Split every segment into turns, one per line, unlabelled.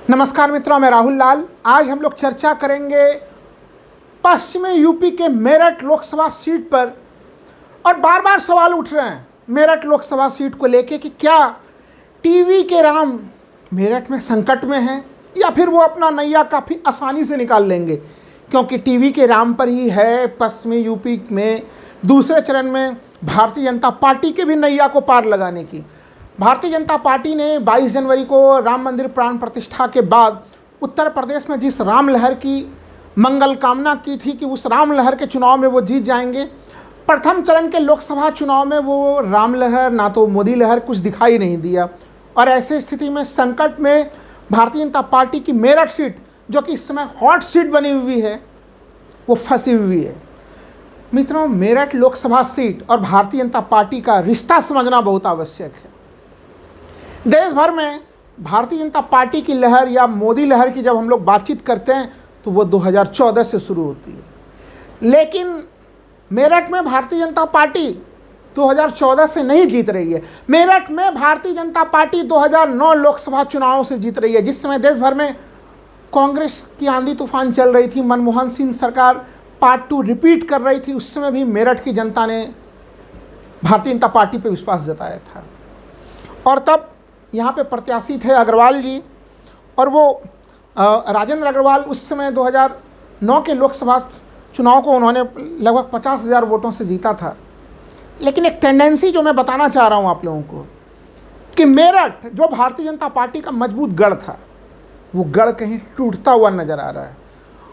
नमस्कार मित्रों, मैं राहुल लाल। आज हम लोग चर्चा करेंगे पश्चिमी यूपी के मेरठ लोकसभा सीट पर। और बार बार सवाल उठ रहे हैं मेरठ लोकसभा सीट को लेके कि क्या टीवी के राम मेरठ में संकट में हैं या फिर वो अपना नैया काफ़ी आसानी से निकाल लेंगे, क्योंकि टीवी के राम पर ही है पश्चिमी यूपी में दूसरे चरण में भारतीय जनता पार्टी के भी नैया को पार लगाने की। भारतीय जनता पार्टी ने 22 जनवरी को राम मंदिर प्राण प्रतिष्ठा के बाद उत्तर प्रदेश में जिस राम लहर की मंगल कामना की थी कि उस राम लहर के चुनाव में वो जीत जाएंगे, प्रथम चरण के लोकसभा चुनाव में वो राम लहर ना तो मोदी लहर कुछ दिखाई नहीं दिया। और ऐसे स्थिति में संकट में भारतीय जनता पार्टी की मेरठ सीट, जो कि इस समय हॉट सीट बनी हुई है, वो फंसी हुई है। मित्रों, मेरठ लोकसभा सीट और भारतीय जनता पार्टी का रिश्ता समझना बहुत आवश्यक है। देश भर में भारतीय जनता पार्टी की लहर या मोदी लहर की जब हम लोग बातचीत करते हैं तो वो 2014 से शुरू होती है, लेकिन मेरठ में भारतीय जनता पार्टी 2014 से नहीं जीत रही है। मेरठ में भारतीय जनता पार्टी 2009 लोकसभा चुनावों से जीत रही है, जिस समय देश भर में कांग्रेस की आंधी तूफान चल रही थी, मनमोहन सिंह सरकार पार्ट 2 रिपीट कर रही थी। उस समय भी मेरठ की जनता ने भारतीय जनता पार्टी पर विश्वास जताया था। और तब यहाँ पे प्रत्याशी थे अग्रवाल जी, और वो राजेंद्र अग्रवाल उस समय 2009 के लोकसभा चुनाव को उन्होंने लगभग 50,000 वोटों से जीता था। लेकिन एक टेंडेंसी जो मैं बताना चाह रहा हूँ आप लोगों को कि मेरठ जो भारतीय जनता पार्टी का मजबूत गढ़ था, वो गढ़ कहीं टूटता हुआ नजर आ रहा है,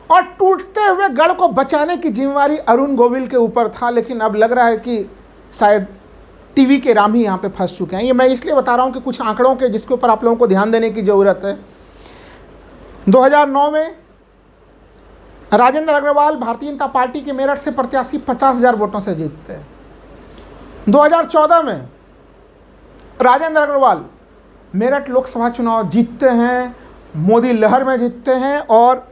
और टूटते हुए गढ़ को बचाने की जिम्मेवारी अरुण गोविल के ऊपर था। लेकिन अब लग रहा है कि शायद टीवी के राम ही यहाँ पे फंस चुके हैं। ये मैं इसलिए बता रहा हूँ कि कुछ आंकड़ों के जिसके ऊपर आप लोगों को ध्यान देने की ज़रूरत है। 2009 में राजेंद्र अग्रवाल भारतीय जनता पार्टी के मेरठ से प्रत्याशी 50,000 वोटों से जीतते हैं। 2014 में राजेंद्र अग्रवाल मेरठ लोकसभा चुनाव जीतते हैं, मोदी लहर में जीतते हैं और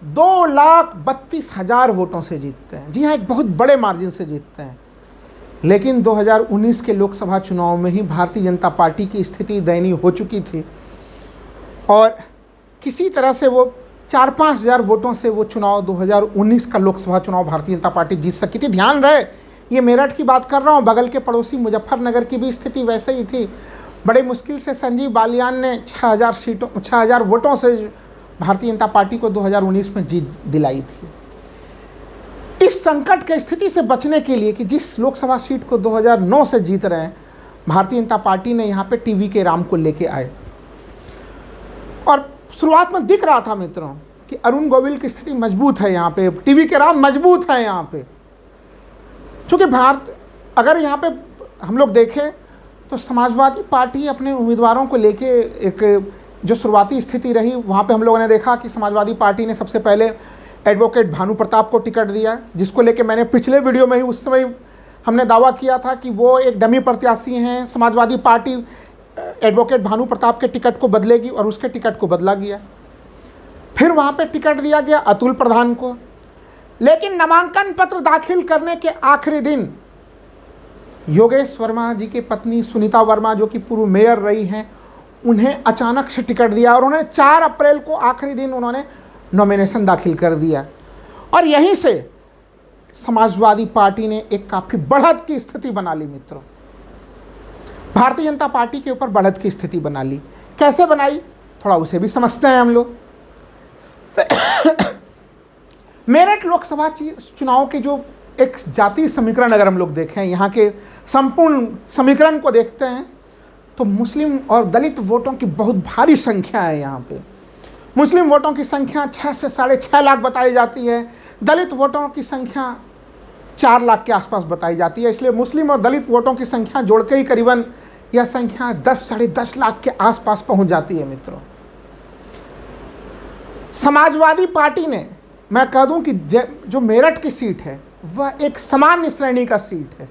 2,32,000 वोटों से जीतते हैं। जी हाँ, एक बहुत बड़े मार्जिन से जीतते हैं। लेकिन 2019 के लोकसभा चुनाव में ही भारतीय जनता पार्टी की स्थिति दयनीय हो चुकी थी और किसी तरह से वो 4-5 हज़ार वोटों से वो चुनाव 2019 का लोकसभा चुनाव भारतीय जनता पार्टी जीत सकी थी। ध्यान रहे, ये मेरठ की बात कर रहा हूँ, बगल के पड़ोसी मुजफ्फरनगर की भी स्थिति वैसे ही थी। बड़े मुश्किल से संजीव बालियान ने 6,000 वोटों से भारतीय जनता पार्टी को 2019 में जीत दिलाई थी। इस संकट की स्थिति से बचने के लिए कि जिस लोकसभा सीट को 2009 से जीत रहे हैं, भारतीय जनता पार्टी ने यहाँ पे टीवी के राम को लेके आए। और शुरुआत में दिख रहा था मित्रों कि अरुण गोविल की स्थिति मजबूत है, यहाँ पे टीवी के राम मजबूत है यहाँ पे। क्योंकि अगर यहाँ पे हम लोग देखें तो समाजवादी पार्टी अपने उम्मीदवारों को लेके एक जो शुरुआती स्थिति रही, वहाँ पे हम लोगों ने देखा कि समाजवादी पार्टी ने सबसे पहले एडवोकेट भानु प्रताप को टिकट दिया, जिसको लेके मैंने पिछले वीडियो में ही उस समय हमने दावा किया था कि वो एक डमी प्रत्याशी हैं। समाजवादी पार्टी एडवोकेट भानु प्रताप के टिकट को बदलेगी और उसके टिकट को बदला गया। फिर वहाँ पे टिकट दिया गया अतुल प्रधान को। लेकिन नामांकन पत्र दाखिल करने के आखिरी दिन योगेश वर्मा जी की पत्नी सुनीता वर्मा, जो कि पूर्व मेयर रही हैं, उन्हें अचानक से टिकट दिया और उन्हें 4 अप्रैल को आखिरी दिन उन्होंने नॉमिनेशन दाखिल कर दिया। और यहीं से समाजवादी पार्टी ने एक काफ़ी बढ़त की स्थिति बना ली मित्रों, भारतीय जनता पार्टी के ऊपर बढ़त की स्थिति बना ली। कैसे बनाई, थोड़ा उसे भी समझते हैं हम लोग। मेरठ लोकसभा चुनाव के जो एक जातीय समीकरण अगर हम लोग देखें, यहाँ के संपूर्ण समीकरण को देखते हैं तो मुस्लिम और दलित वोटों की बहुत भारी संख्या है। यहाँ पे मुस्लिम वोटों की संख्या 6 से 6.5 लाख बताई जाती है, दलित वोटों की संख्या 4 लाख के आसपास बताई जाती है। इसलिए मुस्लिम और दलित वोटों की संख्या जोड़ के ही करीबन यह संख्या 10-10.5 लाख के आसपास पहुंच जाती है मित्रों। समाजवादी पार्टी ने, मैं कह दूं कि जो मेरठ की सीट है वह एक सामान्य श्रेणी का सीट है,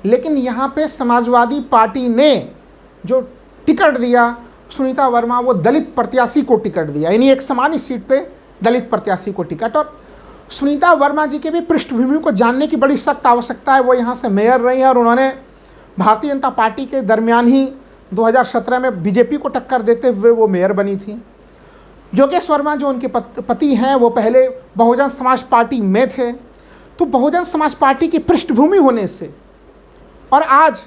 लेकिन यहाँ पे समाजवादी पार्टी ने जो टिकट दिया सुनीता वर्मा, वो दलित प्रत्याशी को टिकट दिया, यानी एक सामान्य सीट पे दलित प्रत्याशी को टिकट। और सुनीता वर्मा जी के भी पृष्ठभूमि को जानने की बड़ी सख्त आवश्यकता है। वो यहाँ से मेयर रही हैं और उन्होंने भारतीय जनता पार्टी के दरमियान ही 2017 में बीजेपी को टक्कर देते हुए वो मेयर बनी थी। योगेश वर्मा जो उनके पति हैं वो पहले बहुजन समाज पार्टी में थे, तो बहुजन समाज पार्टी की पृष्ठभूमि होने से और आज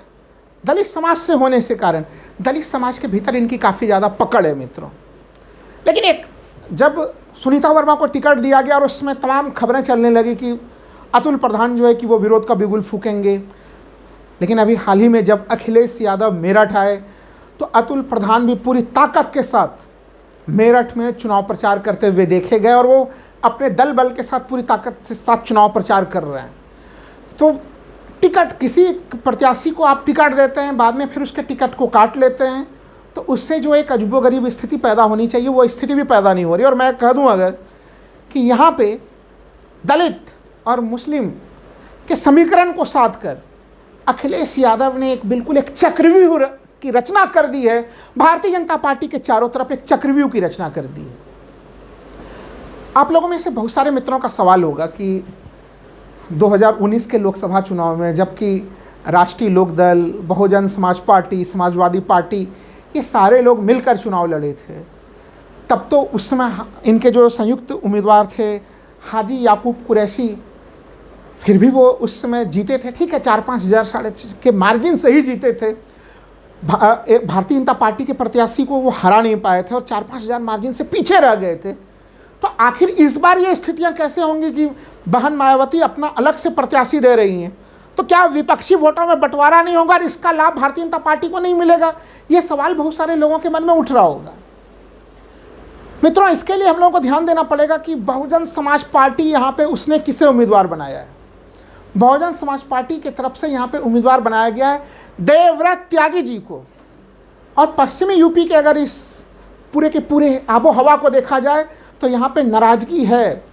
दलित समाज से होने से कारण दलित समाज के भीतर इनकी काफ़ी ज़्यादा पकड़ है मित्रों। लेकिन एक जब सुनीता वर्मा को टिकट दिया गया और उसमें तमाम खबरें चलने लगी कि अतुल प्रधान जो है कि वो विरोध का बिगुल फूकेंगे, लेकिन अभी हाल ही में जब अखिलेश यादव मेरठ आए तो अतुल प्रधान भी पूरी ताकत के साथ मेरठ में चुनाव प्रचार करते हुए देखे गए और वो अपने दल बल के साथ पूरी ताकत के साथ चुनाव प्रचार कर रहे हैं। तो टिकट, किसी प्रत्याशी को आप टिकट देते हैं, बाद में फिर उसके टिकट को काट लेते हैं, तो उससे जो एक अजूबोगरीब स्थिति पैदा होनी चाहिए वो स्थिति भी पैदा नहीं हो रही। और मैं कह दूं अगर कि यहाँ पे दलित और मुस्लिम के समीकरण को साध कर अखिलेश यादव ने एक बिल्कुल एक चक्रव्यूह की रचना कर दी है। भारतीय जनता पार्टी के चारों तरफ एक चक्रव्यूह की रचना कर दी है। आप लोगों में से बहुत सारे मित्रों का सवाल होगा कि 2019 के लोकसभा चुनाव में जबकि राष्ट्रीय लोकदल, बहुजन समाज पार्टी, समाजवादी पार्टी, ये सारे लोग मिलकर चुनाव लड़े थे, तब तो उस समय इनके जो संयुक्त उम्मीदवार थे हाजी याकूब कुरैशी, फिर भी वो उस समय जीते थे। ठीक है, 4-5 हज़ार साढ़े के मार्जिन से ही जीते थे। भारतीय जनता पार्टी के प्रत्याशी को वो हरा नहीं पाए थे और 4-5 हज़ार मार्जिन से पीछे रह गए थे। तो आखिर इस बार ये स्थितियां कैसे होंगी कि बहन मायावती अपना अलग से प्रत्याशी दे रही हैं, तो क्या विपक्षी वोटों में बंटवारा नहीं होगा और इसका लाभ भारतीय जनता पार्टी को नहीं मिलेगा? ये सवाल बहुत सारे लोगों के मन में उठ रहा होगा। मित्रों, इसके लिए हम लोगों को ध्यान देना पड़ेगा कि बहुजन समाज पार्टी यहाँ पे उसने किसे उम्मीदवार बनाया है। बहुजन समाज पार्टी की तरफ से यहाँ पे उम्मीदवार बनाया गया है देवव्रत त्यागी जी को। और पश्चिमी यूपी के अगर इस पूरे के पूरे आबो हवा को देखा जाए तो यहाँ पे नाराज़गी है,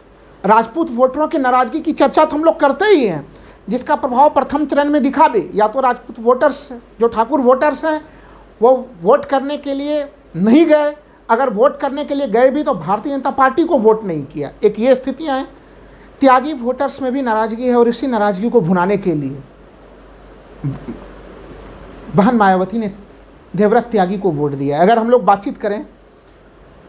राजपूत वोटरों की नाराज़गी की चर्चा तो हम लोग करते ही हैं, जिसका प्रभाव प्रथम चरण में दिखा भी। या तो राजपूत वोटर्स, जो ठाकुर वोटर्स हैं, वो वोट करने के लिए नहीं गए, अगर वोट करने के लिए गए भी तो भारतीय जनता पार्टी को वोट नहीं किया। एक ये स्थितियाँ हैं। त्यागी वोटर्स में भी नाराज़गी है और इसी नाराज़गी को भुनाने के लिए बहन मायावती ने देवव्रत त्यागी को वोट दिया। अगर हम लोग बातचीत करें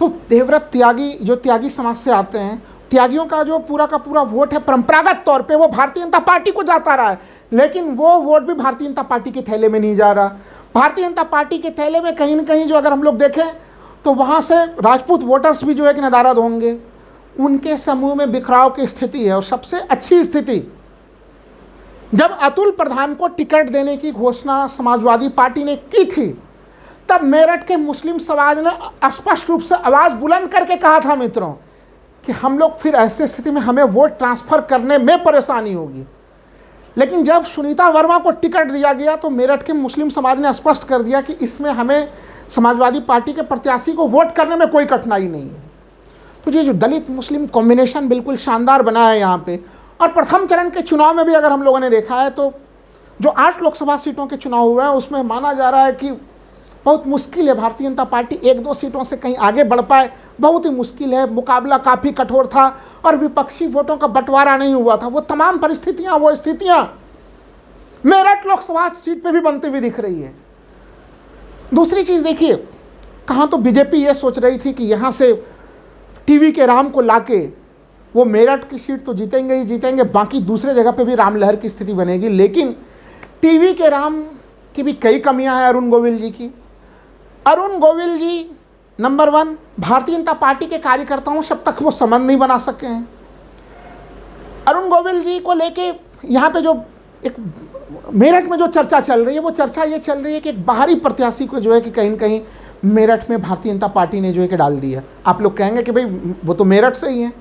तो देवव्रत त्यागी जो त्यागी समाज से आते हैं, त्यागियों का जो पूरा का पूरा वोट है परंपरागत तौर पे वो भारतीय जनता पार्टी को जाता रहा है, लेकिन वो वोट भी भारतीय जनता पार्टी के थैले में नहीं जा रहा। भारतीय जनता पार्टी के थैले में कहीं ना कहीं जो अगर हम लोग देखें तो वहाँ से राजपूत वोटर्स भी जो है कि नदारद होंगे, उनके समूह में बिखराव की स्थिति है। और सबसे अच्छी स्थिति जब अतुल प्रधान को टिकट देने की घोषणा समाजवादी पार्टी ने की थी, तब मेरठ के मुस्लिम समाज ने स्पष्ट रूप से आवाज़ बुलंद करके कहा था मित्रों कि हम लोग फिर ऐसी स्थिति में हमें वोट ट्रांसफ़र करने में परेशानी होगी। लेकिन जब सुनीता वर्मा को टिकट दिया गया तो मेरठ के मुस्लिम समाज ने स्पष्ट कर दिया कि इसमें हमें समाजवादी पार्टी के प्रत्याशी को वोट करने में कोई कठिनाई नहीं है। तो ये जो दलित मुस्लिम कॉम्बिनेशन बिल्कुल शानदार बना है यहाँ पे। और प्रथम चरण के चुनाव में भी अगर हम लोगों ने देखा है तो जो 8 लोकसभा सीटों के चुनाव हुए हैं उसमें माना जा रहा है कि बहुत मुश्किल है भारतीय जनता पार्टी 1-2 सीटों से कहीं आगे बढ़ पाए, बहुत ही मुश्किल है। मुकाबला काफ़ी कठोर था और विपक्षी वोटों का बंटवारा नहीं हुआ था। वो तमाम परिस्थितियाँ, वो स्थितियाँ मेरठ लोकसभा सीट पे भी बनती हुई दिख रही है। दूसरी चीज़ देखिए, कहाँ तो बीजेपी ये सोच रही थी कि यहाँ से टीवी के राम को लाके वो मेरठ की सीट तो जीतेंगे ही जीतेंगे, बाकी दूसरे जगह पे भी राम लहर की स्थिति बनेगी। लेकिन टीवी के राम की भी कई कमियां हैं अरुण गोविल जी की। अरुण गोविल जी नंबर 1 भारतीय जनता पार्टी के कार्यकर्ताओं से अब तक वो संबंध नहीं बना सके हैं। अरुण गोविल जी को लेके यहाँ पे जो एक मेरठ में जो चर्चा चल रही है, वो चर्चा ये चल रही है कि एक बाहरी प्रत्याशी को जो है कि कहीं न कहीं मेरठ में भारतीय जनता पार्टी ने जो है कि डाल दिया। आप लोग कहेंगे कि भाई वो तो मेरठ से ही हैं,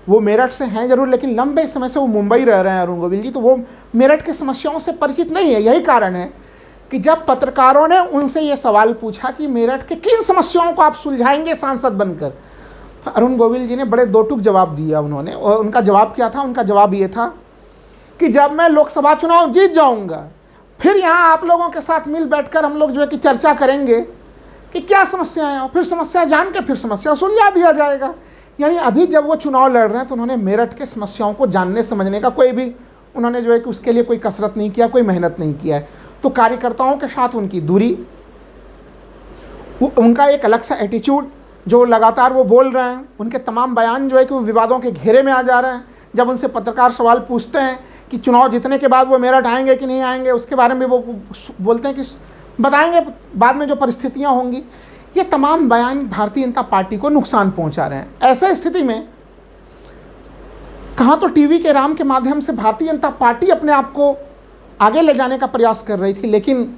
वो मेरठ से हैं जरूर, लेकिन लंबे समय से वो मुंबई रह रहे हैं अरुण गोविल जी, तो वो मेरठ के समस्याओं से परिचित नहीं है। यही कारण है कि जब पत्रकारों ने उनसे ये सवाल पूछा कि मेरठ के किन समस्याओं को आप सुलझाएंगे सांसद बनकर, तो अरुण गोविल जी ने बड़े दो टूक जवाब दिया उन्होंने। और उनका जवाब क्या था? उनका जवाब ये था कि जब मैं लोकसभा चुनाव जीत जाऊंगा फिर यहाँ आप लोगों के साथ मिल बैठकर हम लोग जो है कि चर्चा करेंगे कि क्या समस्याएं हैं, और फिर समस्या जान के फिर समस्या सुलझा दिया जाएगा। यानी अभी जब वो चुनाव लड़ रहे हैं तो उन्होंने मेरठ के समस्याओं को जानने समझने का कोई भी उन्होंने जो है कि उसके लिए कोई कसरत नहीं किया, कोई मेहनत नहीं किया है। तो कार्यकर्ताओं के साथ उनकी दूरी, उनका एक अलग सा एटीट्यूड जो लगातार वो बोल रहे हैं, उनके तमाम बयान जो है कि वो विवादों के घेरे में आ जा रहे हैं। जब उनसे पत्रकार सवाल पूछते हैं कि चुनाव जीतने के बाद वो मेरठ आएंगे कि नहीं आएंगे, उसके बारे में वो बोलते हैं कि बताएंगे बाद में जो परिस्थितियां होंगी। ये तमाम बयान भारतीय जनता पार्टी को नुकसान पहुंचा रहे हैं। ऐसे स्थिति में कहाँ तो टीवी के राम के माध्यम से भारतीय जनता पार्टी अपने आप को आगे ले जाने का प्रयास कर रही थी, लेकिन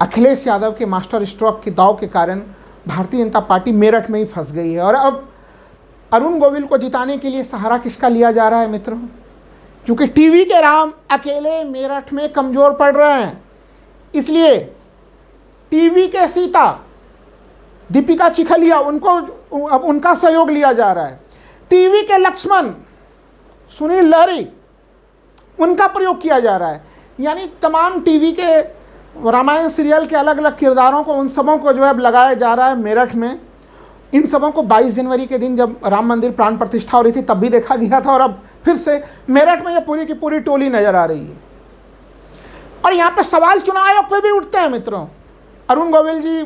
अखिलेश यादव के मास्टर स्ट्रोक के दाव के कारण भारतीय जनता पार्टी मेरठ में ही फंस गई है। और अब अरुण गोविल को जिताने के लिए सहारा किसका लिया जा रहा है मित्रों? क्योंकि टीवी के राम अकेले मेरठ में कमज़ोर पड़ रहे हैं, इसलिए टीवी के सीता दीपिका चिखलिया उनको अब उनका सहयोग लिया जा रहा है। टीवी के लक्ष्मण सुनील लहरी उनका प्रयोग किया जा रहा है। यानी तमाम टीवी के रामायण सीरियल के अलग अलग किरदारों को, उन सबों को जो है अब लगाया जा रहा है मेरठ में। इन सबों को 22 जनवरी के दिन जब राम मंदिर प्राण प्रतिष्ठा हो रही थी तब भी देखा गया था, और अब फिर से मेरठ में ये पूरी की पूरी टोली नजर आ रही है। और यहाँ पे सवाल चुनाव आयोग पे भी उठते हैं मित्रों। अरुण गोविल जी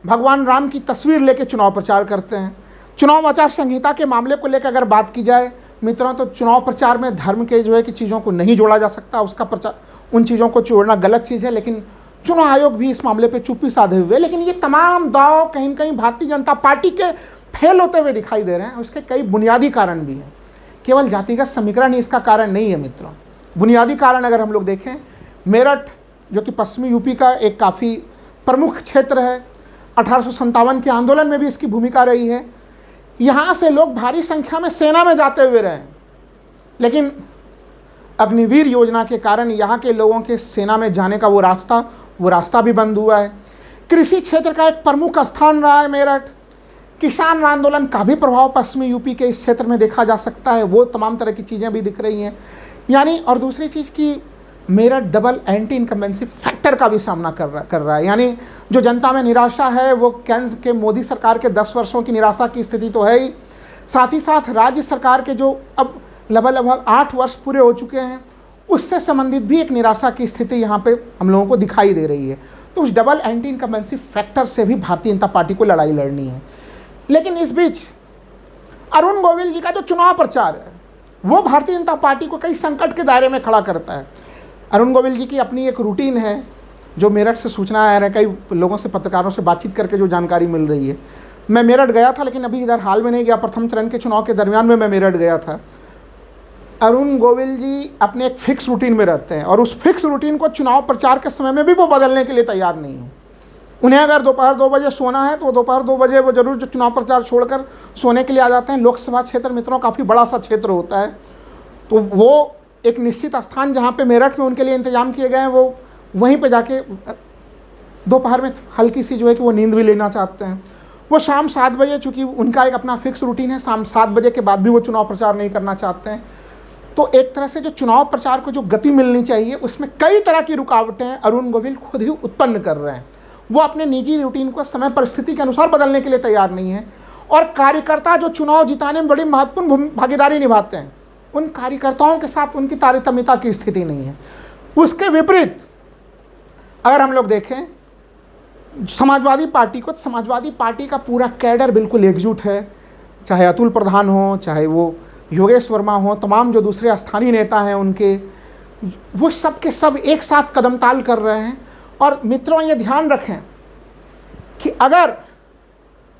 भगवान राम की तस्वीर लेके चुनाव प्रचार करते हैं। चुनाव आचार संहिता के मामले को लेकर अगर बात की जाए मित्रों, तो चुनाव प्रचार में धर्म के जो है कि चीज़ों को नहीं जोड़ा जा सकता, उसका प्रचार, उन चीज़ों को जोड़ना गलत चीज़ है। लेकिन चुनाव आयोग भी इस मामले पे चुप्पी साधे हुए। लेकिन ये तमाम दाव कहीं न कहीं भारतीय जनता पार्टी के फेल होते हुए दिखाई दे रहे हैं। उसके कई बुनियादी कारण भी हैं, केवल जातिगत समीकरण ही इसका कारण नहीं है मित्रों। बुनियादी कारण अगर हम लोग देखें, मेरठ जो कि पश्चिमी यूपी का एक काफ़ी प्रमुख क्षेत्र है, 1857 के आंदोलन में भी इसकी भूमिका रही है। यहाँ से लोग भारी संख्या में सेना में जाते हुए रहे, लेकिन अग्निवीर योजना के कारण यहाँ के लोगों के सेना में जाने का वो रास्ता भी बंद हुआ है। कृषि क्षेत्र का एक प्रमुख स्थान रहा है मेरठ। किसान आंदोलन का भी प्रभाव पश्चिमी यूपी के इस क्षेत्र में देखा जा सकता है। वो तमाम तरह की चीज़ें भी दिख रही हैं। यानी और दूसरी चीज़ की Meerut double anti incumbency factor का भी सामना कर रहा है। यानी जो जनता में निराशा है वो केंद्र के मोदी सरकार के 10 वर्षों की निराशा की स्थिति तो है ही, साथ ही साथ राज्य सरकार के जो अब लगभग 8 वर्ष पूरे हो चुके हैं उससे संबंधित भी एक निराशा की स्थिति यहाँ पे हम लोगों को दिखाई दे रही है। तो उस डबल एंटी इनकम्बेंसी फैक्टर से भी भारतीय जनता पार्टी को लड़ाई लड़नी है। लेकिन इस बीच अरुण गोविल जी का जो चुनाव प्रचार है वो भारतीय जनता पार्टी को कई संकट के दायरे में खड़ा करता है। अरुण गोविल जी की अपनी एक रूटीन है, जो मेरठ से सूचना आ रहा है, कई लोगों से, पत्रकारों से बातचीत करके जो जानकारी मिल रही है। मैं मेरठ गया था, लेकिन अभी इधर हाल में नहीं गया, प्रथम चरण के चुनाव के दरमियान में मैं मेरठ गया था। अरुण गोविल जी अपने एक फिक्स रूटीन में रहते हैं, और उस फिक्स रूटीन को चुनाव प्रचार के समय में भी वो बदलने के लिए तैयार नहीं है। उन्हें अगर दोपहर 2 बजे सोना है तो दोपहर 2 बजे वो जरूर चुनाव प्रचार छोड़कर सोने के लिए आ जाते हैं। लोकसभा क्षेत्र मित्रों काफ़ी बड़ा सा क्षेत्र होता है, तो वो एक निश्चित स्थान जहाँ पे मेरठ में उनके लिए इंतजाम किए गए हैं, वो वहीं पे जाके दोपहर में हल्की सी जो है कि वो नींद भी लेना चाहते हैं। वो शाम 7 बजे, चूँकि उनका एक अपना फिक्स रूटीन है, शाम 7 बजे के बाद भी वो चुनाव प्रचार नहीं करना चाहते हैं। तो एक तरह से जो चुनाव प्रचार को जो गति मिलनी चाहिए उसमें कई तरह की रुकावटें अरुण गोविल खुद ही उत्पन्न कर रहे हैं। वो अपने निजी रूटीन को समय परिस्थिति के अनुसार बदलने के लिए तैयार नहीं है। और कार्यकर्ता जो चुनाव जिताने में बड़ी महत्वपूर्ण भागीदारी निभाते हैं, उन कार्यकर्ताओं के साथ उनकी तारतम्यता की स्थिति नहीं है। उसके विपरीत अगर हम लोग देखें समाजवादी पार्टी को, समाजवादी पार्टी का पूरा कैडर बिल्कुल एकजुट है, चाहे अतुल प्रधान हो, चाहे वो योगेश वर्मा हो, तमाम जो दूसरे स्थानीय नेता हैं उनके, वो सब के सब एक साथ कदमताल कर रहे हैं। और मित्रों ये ध्यान रखें कि अगर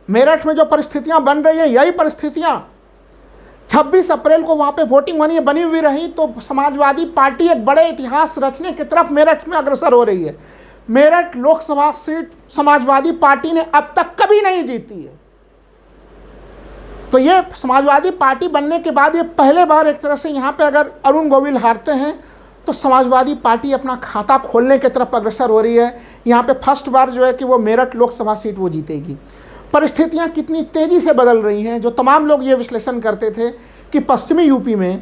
मेरठ में जो परिस्थितियां बन रही हैं, यही परिस्थितियां 26 अप्रैल को वहाँ पे वोटिंग बनी हुई रही, तो समाजवादी पार्टी एक बड़े इतिहास रचने की तरफ मेरठ में अग्रसर हो रही है। मेरठ लोकसभा सीट समाजवादी पार्टी ने अब तक कभी नहीं जीती है। तो ये समाजवादी पार्टी बनने के बाद ये पहले बार एक तरह से यहाँ पे अगर अरुण गोविल हारते हैं तो समाजवादी पार्टी अपना खाता खोलने की तरफ अग्रसर हो रही है। यहाँ पे फर्स्ट बार जो है कि वो मेरठ लोकसभा सीट वो जीतेगी। परिस्थितियाँ कितनी तेज़ी से बदल रही हैं, जो तमाम लोग ये विश्लेषण करते थे कि पश्चिमी यूपी में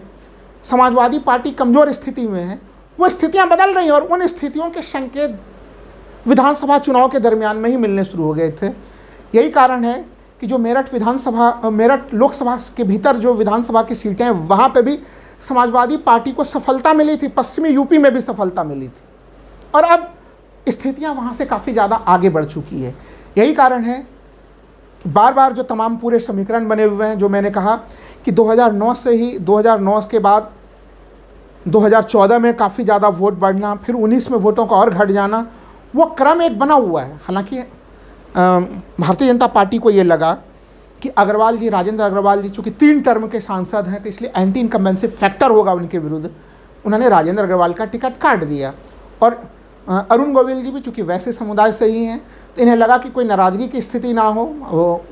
समाजवादी पार्टी कमज़ोर स्थिति में है, वो स्थितियाँ बदल रही हैं। और उन स्थितियों के संकेत विधानसभा चुनाव के दरमियान में ही मिलने शुरू हो गए थे। यही कारण है कि जो मेरठ लोकसभा के भीतर जो विधानसभा की सीटें हैं, वहाँ पे भी समाजवादी पार्टी को सफलता मिली थी, पश्चिमी यूपी में भी सफलता मिली थी, और अब स्थितियाँ वहाँ से काफ़ी ज़्यादा आगे बढ़ चुकी है। यही कारण है कि बार बार जो तमाम पूरे समीकरण बने हुए हैं, जो मैंने कहा कि 2009 से ही 2009 के बाद 2014 में काफ़ी ज़्यादा वोट बढ़ना, फिर 19 में वोटों का और घट जाना, वो क्रम एक बना हुआ है। हालांकि भारतीय जनता पार्टी को ये लगा कि अग्रवाल जी, राजेंद्र अग्रवाल जी चूँकि 3 टर्म के सांसद हैं, तो इसलिए एंटी इनकम्बेंसी फैक्टर होगा उनके विरुद्ध, उन्होंने राजेंद्र अग्रवाल का टिकट काट दिया। और अरुण गोविल जी भी चूँकि वैसे समुदाय से ही हैं, तो इन्हें लगा कि कोई नाराज़गी की स्थिति ना हो, वो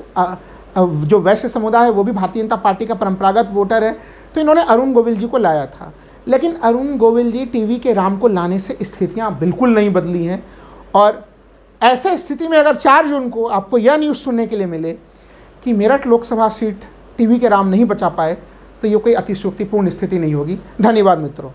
जो वैश्य समुदाय है वो भी भारतीय जनता पार्टी का परंपरागत वोटर है, तो इन्होंने अरुण गोविल जी को लाया था। लेकिन अरुण गोविल जी टीवी के राम को लाने से स्थितियां बिल्कुल नहीं बदली हैं। और ऐसे स्थिति में अगर 4 जून को आपको यह न्यूज़ सुनने के लिए मिले कि मेरठ लोकसभा सीट टीवी के राम नहीं बचा पाए, तो ये कोई अतिशयोक्तिपूर्ण स्थिति नहीं होगी। धन्यवाद मित्रों।